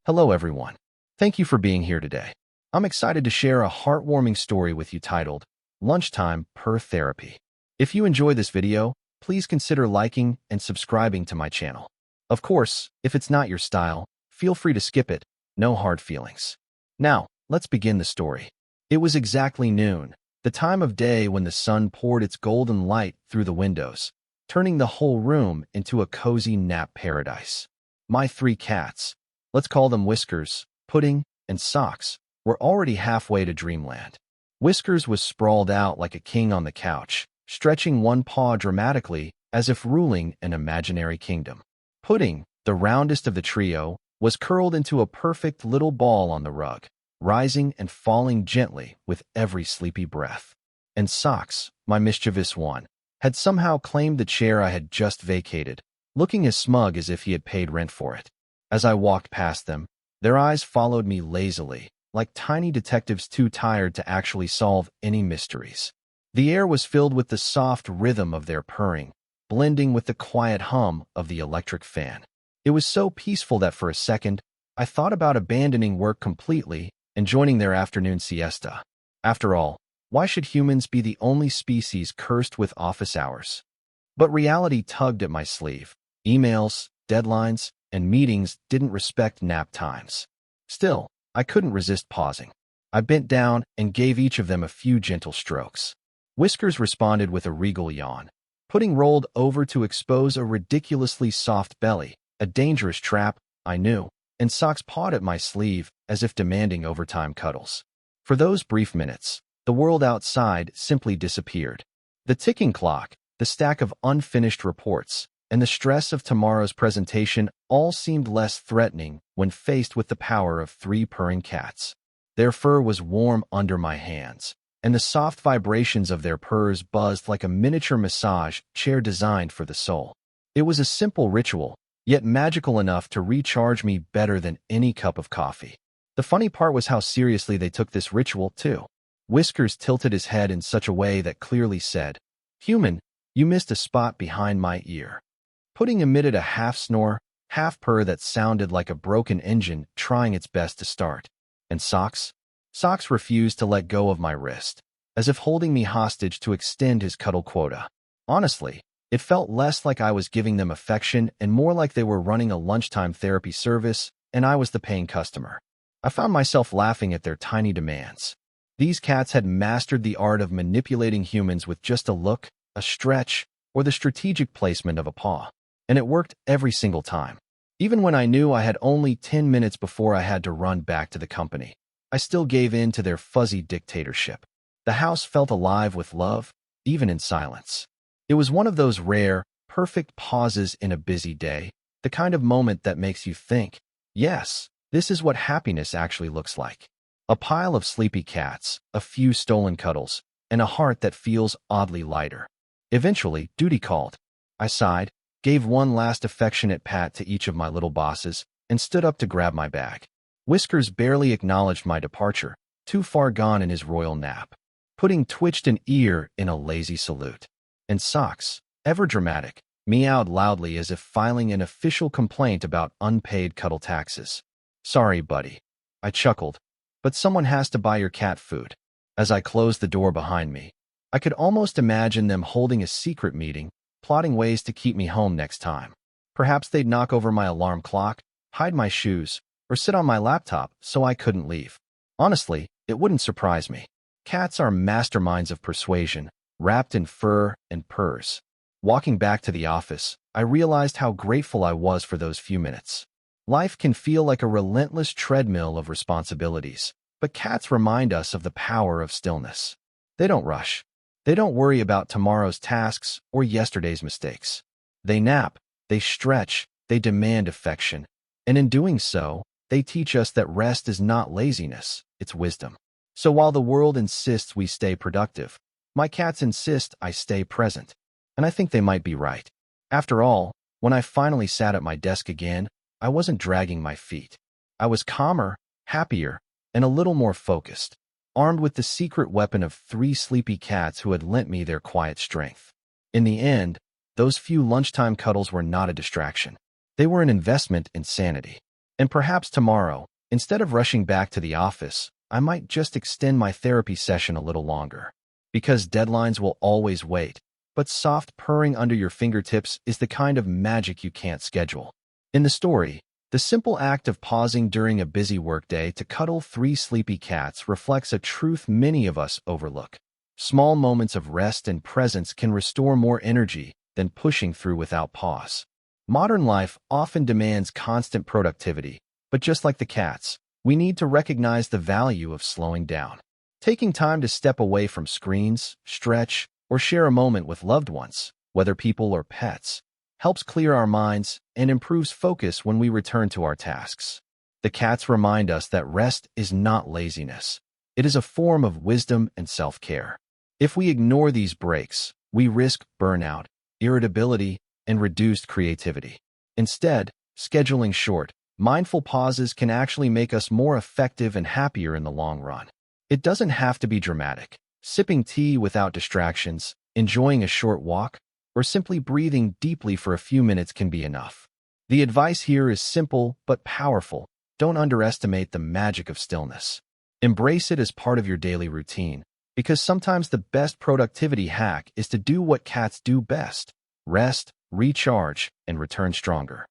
Hello everyone. Thank you for being here today. I'm excited to share a heartwarming story with you titled, Lunchtime Per Therapy. If you enjoy this video, please consider liking and subscribing to my channel. Of course, if it's not your style, feel free to skip it, no hard feelings. Now, let's begin the story. It was exactly noon, the time of day when the sun poured its golden light through the windows, turning the whole room into a cozy nap paradise. My three cats, let's call them Whiskers, Pudding, and Socks, were already halfway to dreamland. Whiskers was sprawled out like a king on the couch, stretching one paw dramatically as if ruling an imaginary kingdom. Pudding, the roundest of the trio, was curled into a perfect little ball on the rug, rising and falling gently with every sleepy breath. And Socks, my mischievous one, had somehow claimed the chair I had just vacated, looking as smug as if he had paid rent for it. As I walked past them, their eyes followed me lazily, like tiny detectives too tired to actually solve any mysteries. The air was filled with the soft rhythm of their purring, blending with the quiet hum of the electric fan. It was so peaceful that for a second, I thought about abandoning work completely and joining their afternoon siesta. After all, why should humans be the only species cursed with office hours? But reality tugged at my sleeve. Emails, deadlines, and meetings didn't respect nap times. Still, I couldn't resist pausing. I bent down and gave each of them a few gentle strokes. Whiskers responded with a regal yawn. Pudding rolled over to expose a ridiculously soft belly, a dangerous trap, I knew, and Socks pawed at my sleeve as if demanding overtime cuddles. For those brief minutes, the world outside simply disappeared. The ticking clock, the stack of unfinished reports, and the stress of tomorrow's presentation all seemed less threatening when faced with the power of three purring cats. Their fur was warm under my hands, and the soft vibrations of their purrs buzzed like a miniature massage chair designed for the soul. It was a simple ritual, yet magical enough to recharge me better than any cup of coffee. The funny part was how seriously they took this ritual, too. Whiskers tilted his head in such a way that clearly said, "Human, you missed a spot behind my ear." Pudding emitted a half-snore, half-purr that sounded like a broken engine trying its best to start. And Socks refused to let go of my wrist, as if holding me hostage to extend his cuddle quota. Honestly, it felt less like I was giving them affection and more like they were running a lunchtime therapy service and I was the paying customer. I found myself laughing at their tiny demands. These cats had mastered the art of manipulating humans with just a look, a stretch, or the strategic placement of a paw. And it worked every single time. Even when I knew I had only 10 minutes before I had to run back to the company, I still gave in to their fuzzy dictatorship. The house felt alive with love, even in silence. It was one of those rare, perfect pauses in a busy day, the kind of moment that makes you think, yes, this is what happiness actually looks like. A pile of sleepy cats, a few stolen cuddles, and a heart that feels oddly lighter. Eventually, duty called. I sighed, gave one last affectionate pat to each of my little bosses, and stood up to grab my bag. Whiskers barely acknowledged my departure, too far gone in his royal nap. Pudding twitched an ear in a lazy salute. And Socks, ever dramatic, meowed loudly as if filing an official complaint about unpaid cuddle taxes. "Sorry, buddy." I chuckled. "But someone has to buy your cat food." As I closed the door behind me, I could almost imagine them holding a secret meeting, plotting ways to keep me home next time. Perhaps they'd knock over my alarm clock, hide my shoes, or sit on my laptop so I couldn't leave. Honestly, it wouldn't surprise me. Cats are masterminds of persuasion, wrapped in fur and purrs. Walking back to the office, I realized how grateful I was for those few minutes. Life can feel like a relentless treadmill of responsibilities, but cats remind us of the power of stillness. They don't rush. They don't worry about tomorrow's tasks or yesterday's mistakes. They nap, they stretch, they demand affection. And in doing so, they teach us that rest is not laziness, it's wisdom. So while the world insists we stay productive, my cats insist I stay present. And I think they might be right. After all, when I finally sat at my desk again, I wasn't dragging my feet. I was calmer, happier, and a little more focused, armed with the secret weapon of three sleepy cats who had lent me their quiet strength. In the end, those few lunchtime cuddles were not a distraction. They were an investment in sanity. And perhaps tomorrow, instead of rushing back to the office, I might just extend my therapy session a little longer. Because deadlines will always wait, but soft purring under your fingertips is the kind of magic you can't schedule. In the story, the simple act of pausing during a busy workday to cuddle 3 sleepy cats reflects a truth many of us overlook. Small moments of rest and presence can restore more energy than pushing through without pause. Modern life often demands constant productivity, but just like the cats, we need to recognize the value of slowing down. Taking time to step away from screens, stretch, or share a moment with loved ones, whether people or pets, helps clear our minds and improves focus when we return to our tasks. The cats remind us that rest is not laziness. It is a form of wisdom and self-care. If we ignore these breaks, we risk burnout, irritability, and reduced creativity. Instead, scheduling short, mindful pauses can actually make us more effective and happier in the long run. It doesn't have to be dramatic. Sipping tea without distractions, enjoying a short walk, or simply breathing deeply for a few minutes can be enough. The advice here is simple but powerful. Don't underestimate the magic of stillness. Embrace it as part of your daily routine, because sometimes the best productivity hack is to do what cats do best: rest, recharge, and return stronger.